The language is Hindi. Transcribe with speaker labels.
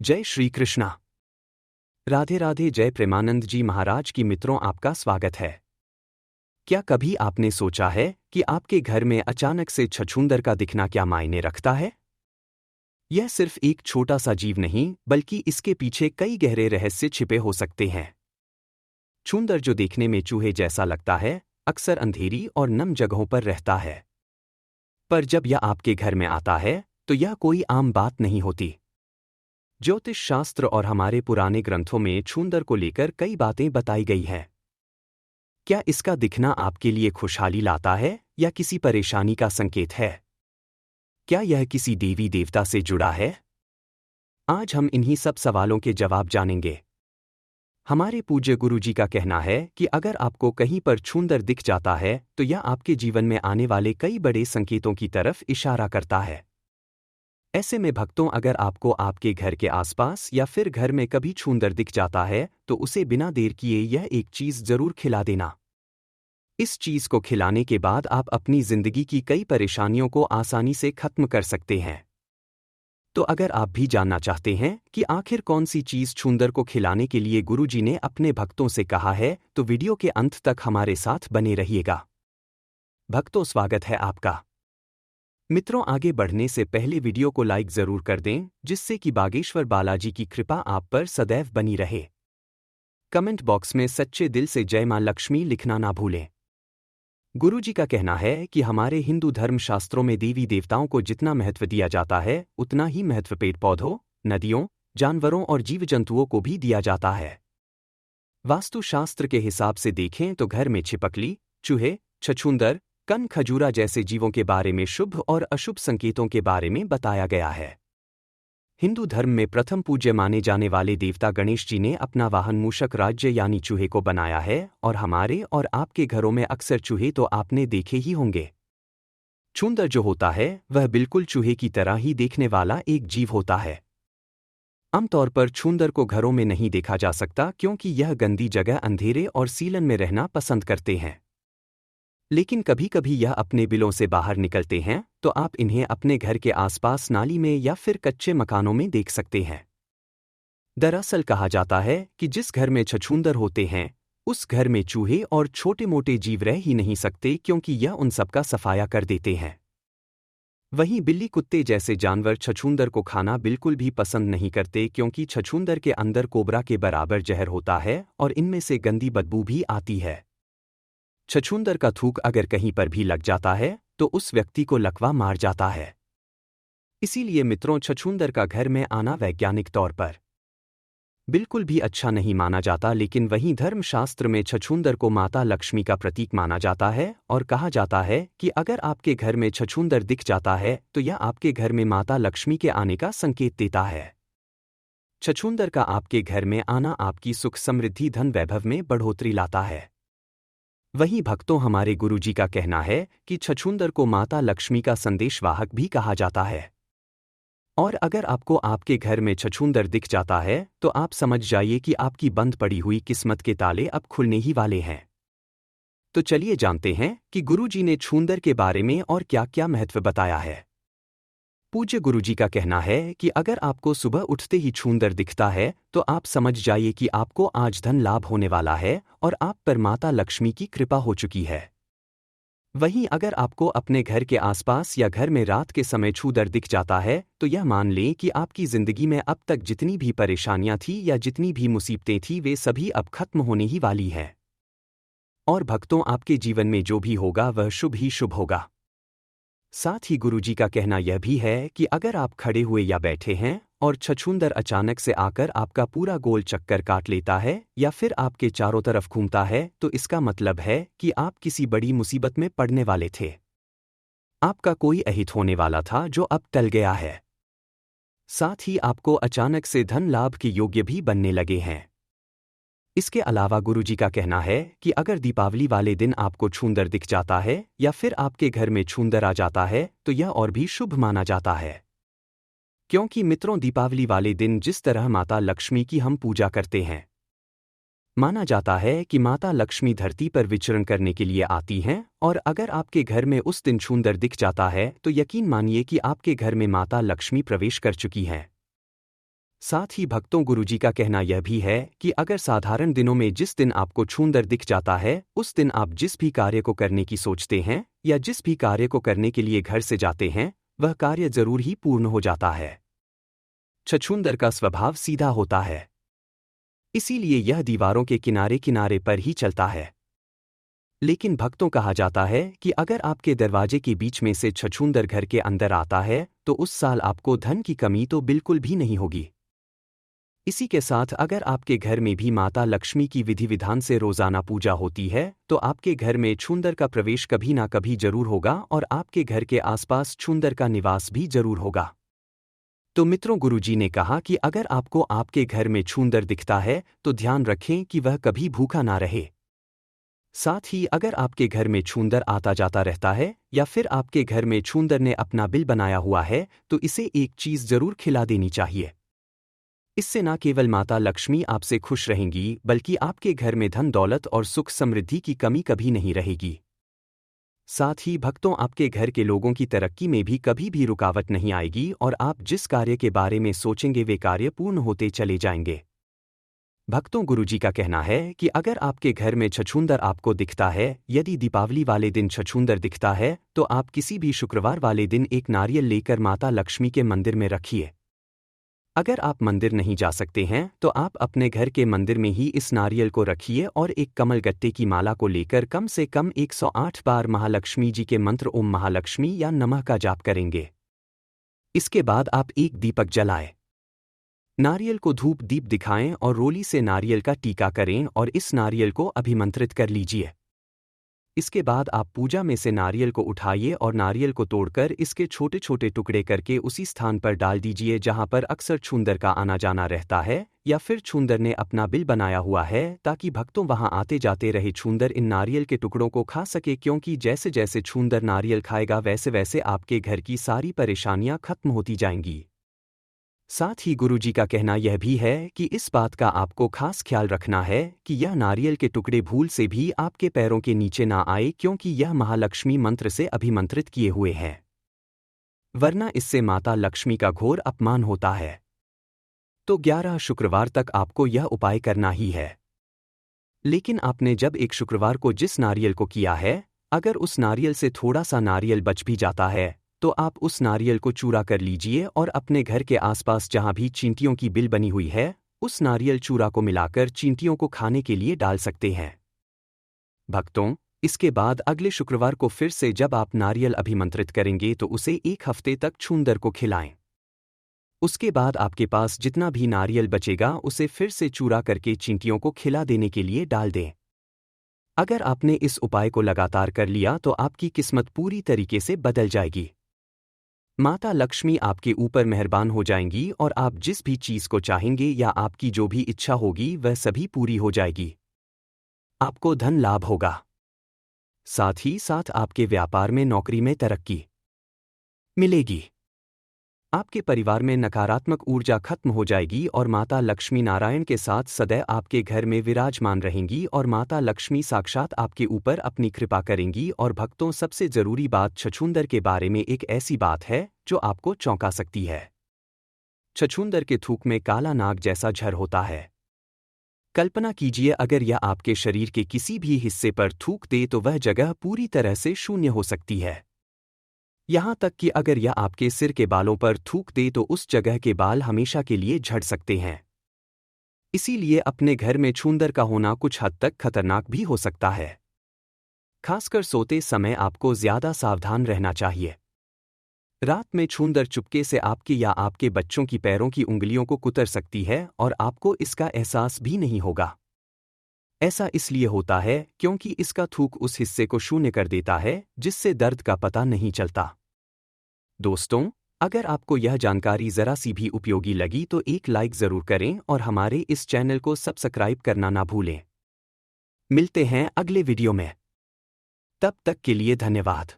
Speaker 1: जय श्री कृष्णा। राधे राधे। जय प्रेमानंद जी महाराज की मित्रों, आपका स्वागत है। क्या कभी आपने सोचा है कि आपके घर में अचानक से छछूंदर का दिखना क्या मायने रखता है? यह सिर्फ एक छोटा सा जीव नहीं, बल्कि इसके पीछे कई गहरे रहस्य छिपे हो सकते हैं। छूंदर, जो देखने में चूहे जैसा लगता है, अक्सर अंधेरी और नम जगहों पर रहता है। पर जब यह आपके घर में आता है, तो यह कोई आम बात नहीं होती। ज्योतिष शास्त्र और हमारे पुराने ग्रंथों में छूंदर को लेकर कई बातें बताई गई हैं। क्या इसका दिखना आपके लिए खुशहाली लाता है या किसी परेशानी का संकेत है? क्या यह किसी देवी देवता से जुड़ा है? आज हम इन्हीं सब सवालों के जवाब जानेंगे। हमारे पूज्य गुरुजी का कहना है कि अगर आपको कहीं पर छूंदर दिख जाता है, तो यह आपके जीवन में आने वाले कई बड़े संकेतों की तरफ इशारा करता है। ऐसे में भक्तों, अगर आपको आपके घर के आसपास या फिर घर में कभी छूंदर दिख जाता है, तो उसे बिना देर किए यह एक चीज जरूर खिला देना। इस चीज को खिलाने के बाद आप अपनी जिंदगी की कई परेशानियों को आसानी से खत्म कर सकते हैं। तो अगर आप भी जानना चाहते हैं कि आखिर कौन सी चीज छूंदर को खिलाने के लिए गुरुजी ने अपने भक्तों से कहा है, तो वीडियो के अंत तक हमारे साथ बने रहिएगा। भक्तों, स्वागत है आपका। मित्रों, आगे बढ़ने से पहले वीडियो को लाइक जरूर कर दें, जिससे कि बागेश्वर बालाजी की कृपा आप पर सदैव बनी रहे। कमेंट बॉक्स में सच्चे दिल से जय मां लक्ष्मी लिखना ना भूलें। गुरुजी का कहना है कि हमारे हिंदू धर्म शास्त्रों में देवी देवताओं को जितना महत्व दिया जाता है, उतना ही महत्व पेड़ पौधों, नदियों, जानवरों और जीव जंतुओं को भी दिया जाता है। वास्तुशास्त्र के हिसाब से देखें तो घर में छिपकली, चूहे, छछूंदर, कन खजूरा जैसे जीवों के बारे में शुभ और अशुभ संकेतों के बारे में बताया गया है। हिंदू धर्म में प्रथम पूज्य माने जाने वाले देवता गणेश जी ने अपना वाहन मूषक राज्य यानी चूहे को बनाया है, और हमारे और आपके घरों में अक्सर चूहे तो आपने देखे ही होंगे। छूंदर जो होता है, वह बिल्कुल चूहे की तरह ही देखने वाला एक जीव होता है। आमतौर पर छूंदर को घरों में नहीं देखा जा सकता, क्योंकि यह गंदी जगह, अंधेरे और सीलन में रहना पसंद करते हैं। लेकिन कभी कभी यह अपने बिलों से बाहर निकलते हैं, तो आप इन्हें अपने घर के आसपास नाली में या फिर कच्चे मकानों में देख सकते हैं। दरअसल कहा जाता है कि जिस घर में छछूंदर होते हैं, उस घर में चूहे और छोटे मोटे जीव रह ही नहीं सकते, क्योंकि यह उन सबका सफाया कर देते हैं। वहीं बिल्ली, कुत्ते जैसे जानवर छछूंदर को खाना बिल्कुल भी पसंद नहीं करते, क्योंकि छछूंदर के अंदर कोबरा के बराबर जहर होता है और इनमें से गंदी बदबू भी आती है। छछूंदर का थूक अगर कहीं पर भी लग जाता है, तो उस व्यक्ति को लकवा मार जाता है। इसीलिए मित्रों, छछूंदर का घर में आना वैज्ञानिक तौर पर बिल्कुल भी अच्छा नहीं माना जाता। लेकिन वहीं धर्मशास्त्र में छछूंदर को माता लक्ष्मी का प्रतीक माना जाता है, और कहा जाता है कि अगर आपके घर में छछूंदर दिख जाता है, तो यह आपके घर में माता लक्ष्मी के आने का संकेत देता है। छछूंदर का आपके घर में आना आपकी सुख समृद्धि, धन वैभव में बढ़ोतरी लाता है। वहीं भक्तों, हमारे गुरुजी का कहना है कि छछूंदर को माता लक्ष्मी का संदेशवाहक भी कहा जाता है। और अगर आपको आपके घर में छछूंदर दिख जाता है, तो आप समझ जाइए कि आपकी बंद पड़ी हुई किस्मत के ताले अब खुलने ही वाले हैं। तो चलिए जानते हैं कि गुरुजी ने छूंदर के बारे में और क्या क्या महत्व बताया है। पूज्य गुरुजी का कहना है कि अगर आपको सुबह उठते ही छूंदर दिखता है, तो आप समझ जाइए कि आपको आज धन लाभ होने वाला है और आप पर माता लक्ष्मी की कृपा हो चुकी है। वहीं अगर आपको अपने घर के आसपास या घर में रात के समय छूंदर दिख जाता है, तो यह मान लें कि आपकी जिंदगी में अब तक जितनी भी परेशानियां थी या जितनी भी मुसीबतें थी, वे सभी अब खत्म होने ही वाली हैं। और भक्तों, आपके जीवन में जो भी होगा वह शुभ ही शुभ होगा। साथ ही गुरुजी का कहना यह भी है कि अगर आप खड़े हुए या बैठे हैं और छछूंदर अचानक से आकर आपका पूरा गोल चक्कर काट लेता है या फिर आपके चारों तरफ घूमता है, तो इसका मतलब है कि आप किसी बड़ी मुसीबत में पड़ने वाले थे। आपका कोई अहित होने वाला था जो अब टल गया है। साथ ही आपको अचानक से धन लाभ के योग्य भी बनने लगे हैं। इसके अलावा गुरुजी का कहना है कि अगर दीपावली वाले दिन आपको छूंदर दिख जाता है या फिर आपके घर में छूंदर आ जाता है, तो यह और भी शुभ माना जाता है। क्योंकि मित्रों, दीपावली वाले दिन जिस तरह माता लक्ष्मी की हम पूजा करते हैं, माना जाता है कि माता लक्ष्मी धरती पर विचरण करने के लिए आती हैं, और अगर आपके घर में उस दिन छूंदर दिख जाता है, तो यकीन मानिए कि आपके घर में माता लक्ष्मी प्रवेश कर चुकी हैं। साथ ही भक्तों गुरुजी का कहना यह भी है कि अगर साधारण दिनों में जिस दिन आपको छूंदर दिख जाता है, उस दिन आप जिस भी कार्य को करने की सोचते हैं या जिस भी कार्य को करने के लिए घर से जाते हैं, वह कार्य जरूर ही पूर्ण हो जाता है। छछूंदर का स्वभाव सीधा होता है, इसीलिए यह दीवारों के किनारे किनारे पर ही चलता है। लेकिन भक्तों कहा जाता है कि अगर आपके दरवाजे के बीच में से छछूंदर घर के अंदर आता है तो उस साल आपको धन की कमी तो बिल्कुल भी नहीं होगी। इसी के साथ अगर आपके घर में भी माता लक्ष्मी की विधि विधान से रोजाना पूजा होती है तो आपके घर में छूंदर का प्रवेश कभी ना कभी जरूर होगा और आपके घर के आसपास छूंदर का निवास भी जरूर होगा। तो मित्रों, गुरुजी ने कहा कि अगर आपको आपके घर में छूंदर दिखता है तो ध्यान रखें कि वह कभी भूखा ना रहे। साथ ही अगर आपके घर में छूंदर आता जाता रहता है या फिर आपके घर में छूंदर ने अपना बिल बनाया हुआ है तो इसे एक चीज जरूर खिला देनी चाहिए। इससे न केवल माता लक्ष्मी आपसे खुश रहेंगी बल्कि आपके घर में धन दौलत और सुख समृद्धि की कमी कभी नहीं रहेगी। साथ ही भक्तों, आपके घर के लोगों की तरक्की में भी कभी भी रुकावट नहीं आएगी और आप जिस कार्य के बारे में सोचेंगे वे कार्य पूर्ण होते चले जाएंगे। भक्तों, गुरुजी का कहना है कि अगर आपके घर में छछूंदर आपको दिखता है, यदि दीपावली वाले दिन छछूंदर दिखता है तो आप किसी भी शुक्रवार वाले दिन एक नारियल लेकर माता लक्ष्मी के मंदिर में रखिए। अगर आप मंदिर नहीं जा सकते हैं तो आप अपने घर के मंदिर में ही इस नारियल को रखिए और एक कमल गट्टे की माला को लेकर कम से कम 108 बार महालक्ष्मी जी के मंत्र ओम महालक्ष्मी या नमः का जाप करेंगे। इसके बाद आप एक दीपक जलाएं, नारियल को धूप दीप दिखाएं और रोली से नारियल का टीका करें और इस नारियल को अभिमंत्रित कर लीजिए। इसके बाद आप पूजा में से नारियल को उठाइए और नारियल को तोड़कर इसके छोटे छोटे टुकड़े करके उसी स्थान पर डाल दीजिए जहां पर अक्सर छूंदर का आना जाना रहता है या फिर छूंदर ने अपना बिल बनाया हुआ है, ताकि भक्तों वहां आते जाते रहे छूंदर इन नारियल के टुकड़ों को खा सके, क्योंकि जैसे जैसे छूंदर नारियल खाएगा वैसे वैसे आपके घर की सारी परेशानियां खत्म होती जाएंगी। साथ ही गुरुजी का कहना यह भी है कि इस बात का आपको खास ख्याल रखना है कि यह नारियल के टुकड़े भूल से भी आपके पैरों के नीचे ना आए, क्योंकि यह महालक्ष्मी मंत्र से अभिमंत्रित किए हुए हैं, वरना इससे माता लक्ष्मी का घोर अपमान होता है। तो 11 शुक्रवार तक आपको यह उपाय करना ही है। लेकिन आपने जब एक शुक्रवार को जिस नारियल को किया है, अगर उस नारियल से थोड़ा सा नारियल बच भी जाता है तो आप उस नारियल को चूरा कर लीजिए और अपने घर के आसपास जहां भी चींटियों की बिल बनी हुई है उस नारियल चूरा को मिलाकर चींटियों को खाने के लिए डाल सकते हैं। भक्तों, इसके बाद अगले शुक्रवार को फिर से जब आप नारियल अभिमंत्रित करेंगे तो उसे 1 हफ्ते तक छूंदर को खिलाएं। उसके बाद आपके पास जितना भी नारियल बचेगा उसे फिर से चूरा करके चींटियों को खिला देने के लिए डाल दें। अगर आपने इस उपाय को लगातार कर लिया तो आपकी किस्मत पूरी तरीके से बदल जाएगी। माता लक्ष्मी आपके ऊपर मेहरबान हो जाएंगी और आप जिस भी चीज को चाहेंगे या आपकी जो भी इच्छा होगी वह सभी पूरी हो जाएगी। आपको धन लाभ होगा, साथ ही साथ आपके व्यापार में नौकरी में तरक्की मिलेगी। आपके परिवार में नकारात्मक ऊर्जा खत्म हो जाएगी और माता लक्ष्मी नारायण के साथ सदैव आपके घर में विराजमान रहेंगी और माता लक्ष्मी साक्षात आपके ऊपर अपनी कृपा करेंगी। और भक्तों, सबसे जरूरी बात छछूंदर के बारे में एक ऐसी बात है जो आपको चौंका सकती है। छछूंदर के थूक में काला नाग जैसा झर होता है। कल्पना कीजिए, अगर यह आपके शरीर के किसी भी हिस्से पर थूक दे तो वह जगह पूरी तरह से शून्य हो सकती है। यहां तक कि अगर यह आपके सिर के बालों पर थूक दे तो उस जगह के बाल हमेशा के लिए झड़ सकते हैं। इसीलिए अपने घर में छूंदर का होना कुछ हद तक खतरनाक भी हो सकता है। खासकर सोते समय आपको ज्यादा सावधान रहना चाहिए। रात में छूंदर चुपके से आपके या आपके बच्चों की पैरों की उंगलियों को कुतर सकती है और आपको इसका एहसास भी नहीं होगा। ऐसा इसलिए होता है क्योंकि इसका थूक उस हिस्से को शून्य कर देता है जिससे दर्द का पता नहीं चलता। दोस्तों, अगर आपको यह जानकारी जरा सी भी उपयोगी लगी तो एक लाइक जरूर करें और हमारे इस चैनल को सब्सक्राइब करना ना भूलें। मिलते हैं अगले वीडियो में, तब तक के लिए धन्यवाद।